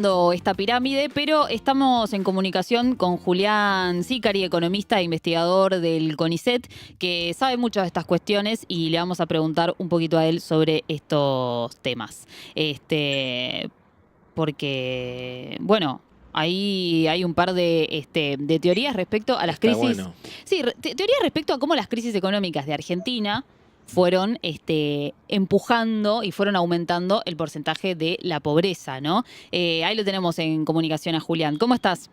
esta pirámide, pero estamos en comunicación con Julián Sicari, economista e investigador del CONICET, que sabe mucho de estas cuestiones y le vamos a preguntar un poquito a él sobre estos temas. Porque, bueno, ahí hay un par de teorías respecto a las Está crisis. bueno. Sí, teorías respecto a cómo las crisis económicas de Argentina fueron empujando y fueron aumentando el porcentaje de la pobreza, ¿no? Ahí lo tenemos en comunicación a Julián. ¿Cómo estás?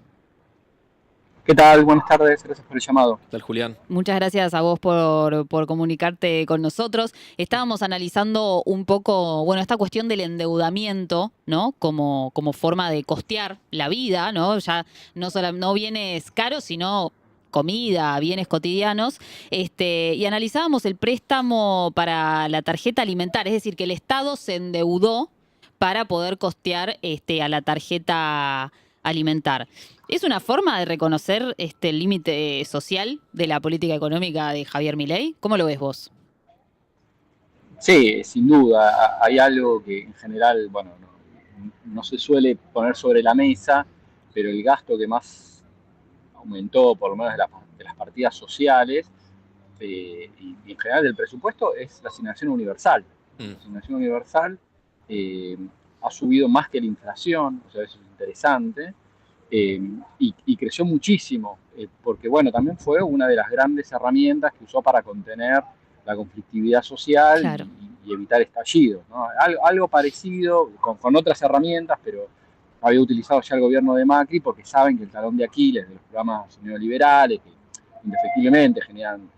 ¿Qué tal? Buenas tardes, gracias por el llamado. ¿Qué tal, Julián? Muchas gracias a vos por comunicarte con nosotros. Estábamos analizando un poco, bueno, esta cuestión del endeudamiento, ¿no? Como forma de costear la vida, ¿no? Ya no bienes caros, sino comida, bienes cotidianos. Y analizábamos el préstamo para la tarjeta alimentaria, es decir, que el Estado se endeudó para poder costear a la tarjeta alimentar. ¿Es una forma de reconocer el límite social de la política económica de Javier Milei? ¿Cómo lo ves vos? Sí, sin duda, hay algo que en general, bueno, no se suele poner sobre la mesa, pero el gasto que más aumentó, por lo menos de las partidas sociales, y en general del presupuesto, es la asignación universal. La asignación universal eh, ha subido más que la inflación, o sea, eso es interesante, y creció muchísimo, porque bueno, también fue una de las grandes herramientas que usó para contener la conflictividad social Claro. y evitar estallidos, ¿no? Algo parecido con otras herramientas, pero había utilizado ya el gobierno de Macri porque saben que el talón de Aquiles de los programas neoliberales, que indefectiblemente generan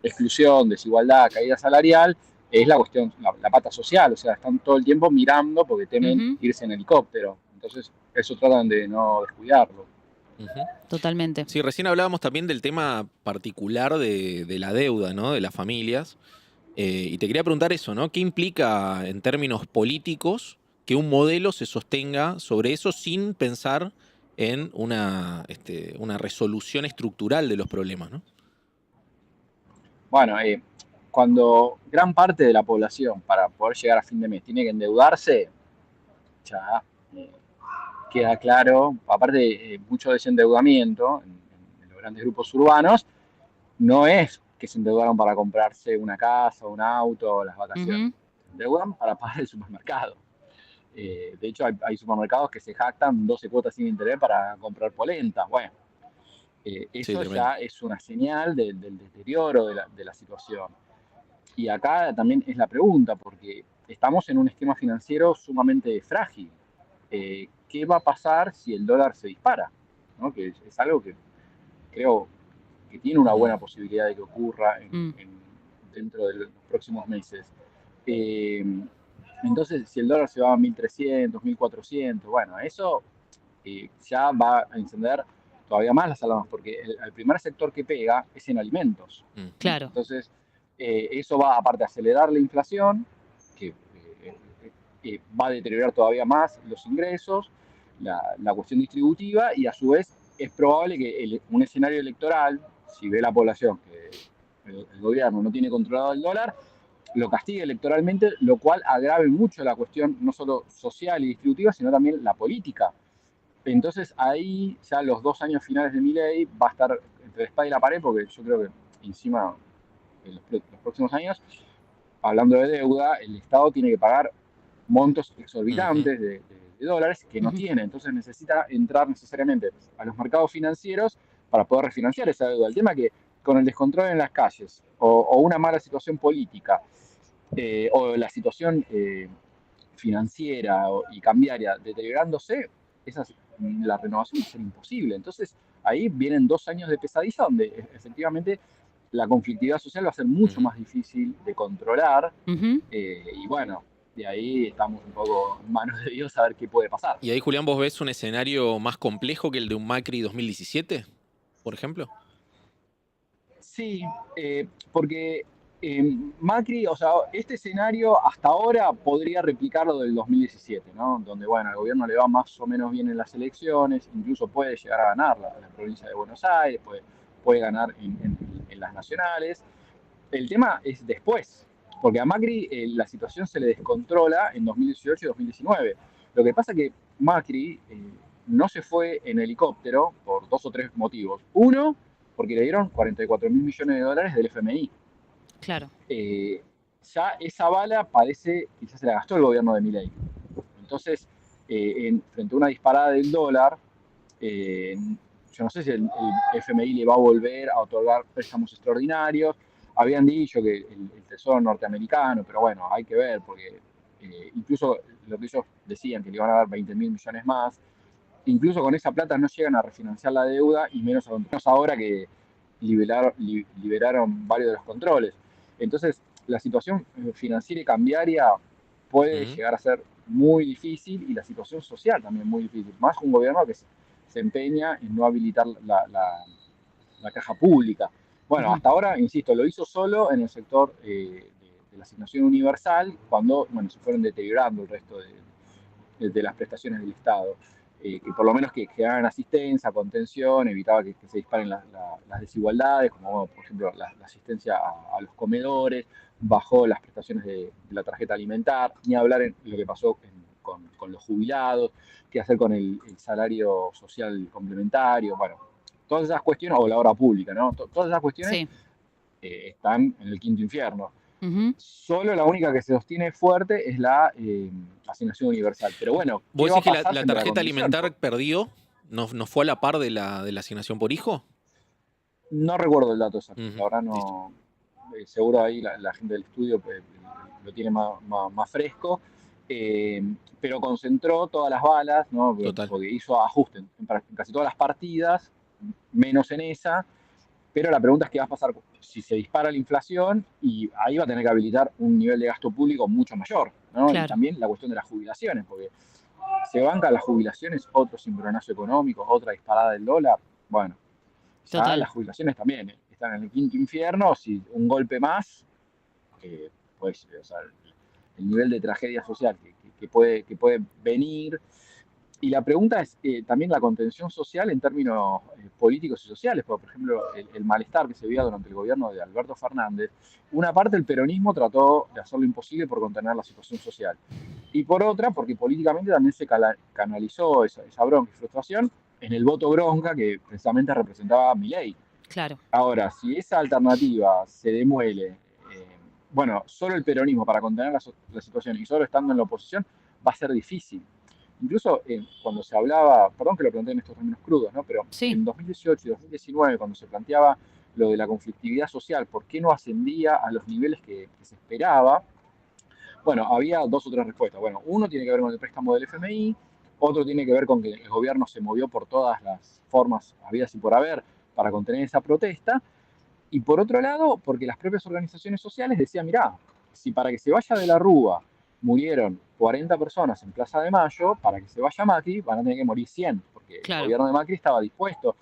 exclusión, desigualdad, caída salarial, es la cuestión, la pata social, o sea, están todo el tiempo mirando porque temen irse en helicóptero. Entonces, eso tratan de no descuidarlo. Totalmente. Sí, recién hablábamos también del tema particular de la deuda, ¿no? De las familias. Y te quería preguntar eso, ¿no? ¿Qué implica en términos políticos que un modelo se sostenga sobre eso sin pensar en una resolución estructural de los problemas, ¿no? Bueno, cuando gran parte de la población, para poder llegar a fin de mes, tiene que endeudarse, ya eh, queda claro, aparte mucho desendeudamiento en los grandes grupos urbanos, no es que se endeudaron para comprarse una casa, un auto, las vacaciones. Se endeudan para pagar el supermercado. De hecho, hay supermercados que se jactan 12 cuotas sin interés para comprar polenta. Bueno, Sí, eso tremendo. ya es una señal del deterioro de la situación. Y acá también es la pregunta, porque estamos en un esquema financiero sumamente frágil. ¿Qué va a pasar si el dólar se dispara? ¿No? Que es algo que creo que tiene una buena posibilidad de que ocurra dentro de los próximos meses. Eh, entonces, si el dólar se va a 1.300, 1.400, bueno, eso ya va a encender todavía más las alarmas, porque el primer sector que pega es en alimentos. Claro. Entonces, eso va, aparte, a acelerar la inflación, que va a deteriorar todavía más los ingresos, la cuestión distributiva, y a su vez es probable que un escenario electoral, si ve la población que el gobierno no tiene controlado el dólar, lo castigue electoralmente, lo cual agrave mucho la cuestión no solo social y distributiva, sino también la política. Entonces ahí ya los 2 años finales de Milei va a estar entre la espada y la pared, porque yo creo que encima en los próximos años, hablando de deuda, el Estado tiene que pagar montos exorbitantes de dólares que no tiene. Entonces necesita entrar necesariamente a los mercados financieros para poder refinanciar esa deuda. El tema es que con el descontrol en las calles o una mala situación política o la situación financiera y cambiaria deteriorándose, la renovación va a ser imposible. Entonces ahí vienen 2 años de pesadilla donde efectivamente la conflictividad social va a ser mucho más difícil de controlar. Y bueno, de ahí estamos un poco en manos de Dios a ver qué puede pasar. Y ahí, Julián, ¿vos ves un escenario más complejo que el de un Macri 2017, por ejemplo? Sí, porque Macri, o sea, este escenario hasta ahora podría replicar lo del 2017, ¿no? Donde, bueno, al gobierno le va más o menos bien en las elecciones, incluso puede llegar a ganar la provincia de Buenos Aires, puede ganar en las nacionales. El tema es después, porque a Macri la situación se le descontrola en 2018 y 2019. Lo que pasa es que Macri no se fue en helicóptero por 2 o 3 motivos. Uno, porque le dieron 44.000 millones de dólares del FMI. Claro. Ya esa bala parece que ya se la gastó el gobierno de Milei. Entonces, frente a una disparada del dólar, yo no sé si el FMI le va a volver a otorgar préstamos extraordinarios. Habían dicho que el Tesoro norteamericano, pero bueno, hay que ver, porque incluso lo que ellos decían, que le iban a dar 20.000 millones más, incluso con esa plata no llegan a refinanciar la deuda, y menos ahora que liberaron varios de los controles. Entonces, la situación financiera y cambiaria puede Ujú. llegar a ser muy difícil, y la situación social también muy difícil, más un gobierno que se empeña en no habilitar la caja pública. Bueno, Ujú. hasta ahora, insisto, lo hizo solo en el sector de la asignación universal, cuando se fueron deteriorando el resto de las prestaciones del Estado. Que por lo menos que hagan asistencia, contención, evitaba que se disparen las desigualdades, como bueno, por ejemplo la asistencia a los comedores, bajó las prestaciones de la tarjeta alimentar, ni hablar en lo que pasó con los jubilados, qué hacer con el salario social complementario, bueno, todas esas cuestiones, o la obra pública, ¿no? Todas esas cuestiones Sí. están en el quinto infierno. Ujú. Solo la única que se sostiene fuerte es la asignación universal. Pero bueno, ¿qué ¿Vos va decís a que la, pasar la frente a la tarjeta contención? alimentar perdió? ¿No fue a la par de la asignación por hijo? No recuerdo el dato exacto, la Ujú. verdad Listo. no. Seguro ahí la gente del estudio lo tiene más fresco, eh, pero concentró todas las balas, ¿no? Total. Porque hizo ajuste en casi todas las partidas, menos en esa. Pero la pregunta es qué va a pasar si se dispara la inflación, y ahí va a tener que habilitar un nivel de gasto público mucho mayor, ¿no? Y Claro. también la cuestión de las jubilaciones, porque se bancan las jubilaciones, otro cimbronazo económico, otra disparada del dólar. Bueno, ya Total. las jubilaciones también están en el quinto infierno. Si un golpe más, pues, o sea, el nivel de tragedia social que puede venir. Y la pregunta es también la contención social en términos políticos y sociales, porque, por ejemplo, el malestar que se veía durante el gobierno de Alberto Fernández, una parte del peronismo trató de hacer lo imposible por contener la situación social. Y por otra, porque políticamente también se canalizó esa bronca y frustración en el voto bronca que precisamente representaba a Milei. Claro. Ahora, si esa alternativa se demuele, bueno, solo el peronismo para contener la situación y solo estando en la oposición, va a ser difícil. Incluso cuando se hablaba, perdón que lo planteé en estos términos crudos, ¿no? Pero Sí. en 2018 y 2019, cuando se planteaba lo de la conflictividad social, ¿por qué no ascendía a los niveles que se esperaba? Bueno, había 2 o 3 respuestas. Bueno, uno tiene que ver con el préstamo del FMI, otro tiene que ver con que el gobierno se movió por todas las formas habidas y por haber para contener esa protesta, y por otro lado, porque las propias organizaciones sociales decían, mirá, si para que se vaya de la Rúa murieron 40 personas en Plaza de Mayo, para que se vaya Macri van a tener que morir 100, porque el Claro. gobierno de Macri estaba dispuesto.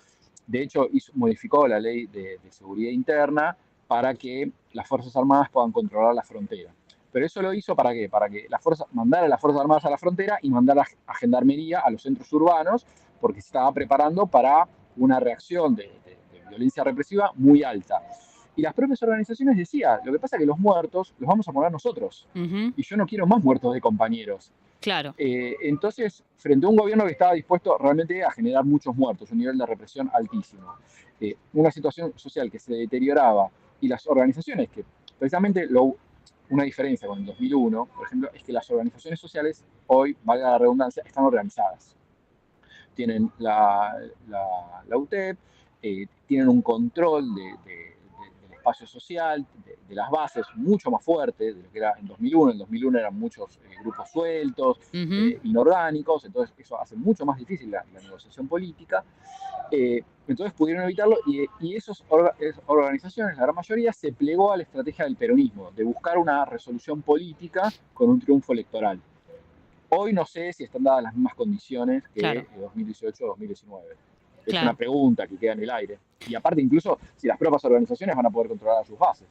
De hecho, modificó la ley de seguridad interna para que las Fuerzas Armadas puedan controlar la frontera. Pero eso lo hizo ¿para qué? Para que mandara a las Fuerzas Armadas a la frontera y mandara a Gendarmería a los centros urbanos, porque se estaba preparando para una reacción de violencia represiva muy alta. Y las propias organizaciones decían, lo que pasa es que los muertos los vamos a poner nosotros. Ujú. Y yo no quiero más muertos de compañeros. Claro. Entonces, frente a un gobierno que estaba dispuesto realmente a generar muchos muertos, un nivel de represión altísimo, una situación social que se deterioraba, y las organizaciones que precisamente una diferencia con el 2001, por ejemplo, es que las organizaciones sociales hoy, valga la redundancia, están organizadas. Tienen la UTEP, tienen un control del espacio social, de las bases, mucho más fuerte de lo que era en 2001. En 2001 eran muchos grupos sueltos, Ujú. inorgánicos, entonces eso hace mucho más difícil la negociación política. Entonces pudieron evitarlo, y esas organizaciones, la gran mayoría, se plegó a la estrategia del peronismo, de buscar una resolución política con un triunfo electoral. Hoy no sé si están dadas las mismas condiciones que Claro. 2018 o 2019. Es una Claro. pregunta que queda en el aire. Y aparte, incluso, si las propias organizaciones van a poder controlar a sus bases.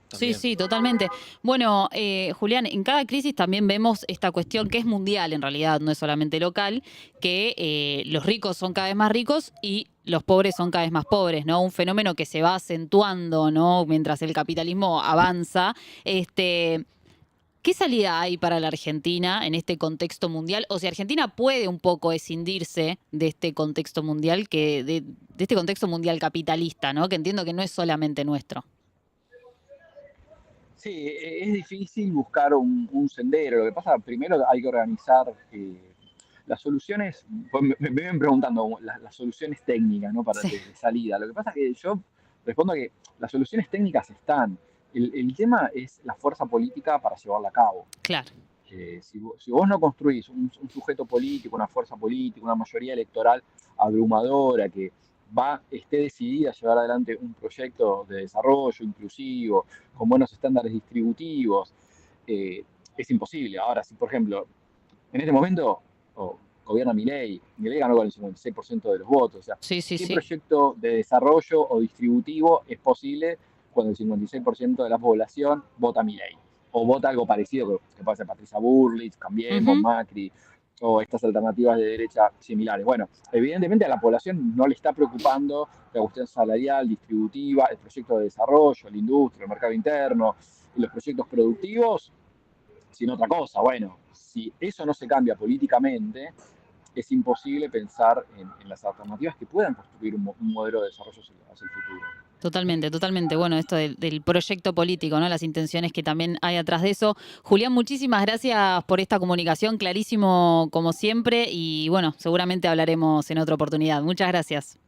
Sí, También. sí, totalmente. Bueno, Julián, en cada crisis también vemos esta cuestión que es mundial en realidad, no es solamente local, que los ricos son cada vez más ricos y los pobres son cada vez más pobres, ¿no? Un fenómeno que se va acentuando, ¿no? Mientras el capitalismo avanza. Este, ¿Qué salida hay para la Argentina en este contexto mundial? O sea, Argentina puede un poco escindirse de este contexto mundial, de este contexto mundial capitalista, ¿no? Que entiendo que no es solamente nuestro. Sí, es difícil buscar un sendero. Lo que pasa, primero hay que organizar las soluciones, pues me vienen preguntando las soluciones técnicas, ¿no? Sí, De salida. Lo que pasa es que yo respondo que las soluciones técnicas están. El tema es la fuerza política para llevarla a cabo. claro. Si vos no construís un sujeto político, una fuerza política, una mayoría electoral abrumadora que esté decidida a llevar adelante un proyecto de desarrollo inclusivo, con buenos estándares distributivos, es imposible. Ahora, si por ejemplo, en este momento gobierna Milei ganó con el 56% de los votos, o sea, Sí, sí, ¿qué sí. proyecto de desarrollo o distributivo es posible cuando el 56% de la población vota Milei? O vota algo parecido, que puede ser Patricia Burlich, Cambiemos, Ujú. Macri, o estas alternativas de derecha similares. Bueno, evidentemente a la población no le está preocupando la cuestión salarial, distributiva, el proyecto de desarrollo, la industria, el mercado interno, los proyectos productivos, sino otra cosa. Bueno, si eso no se cambia políticamente, es imposible pensar en las alternativas que puedan construir un modelo de desarrollo hacia el futuro. Totalmente, totalmente. Bueno, esto del proyecto político, ¿no? Las intenciones que también hay atrás de eso. Julián, muchísimas gracias por esta comunicación, clarísimo como siempre, y bueno, seguramente hablaremos en otra oportunidad. Muchas gracias.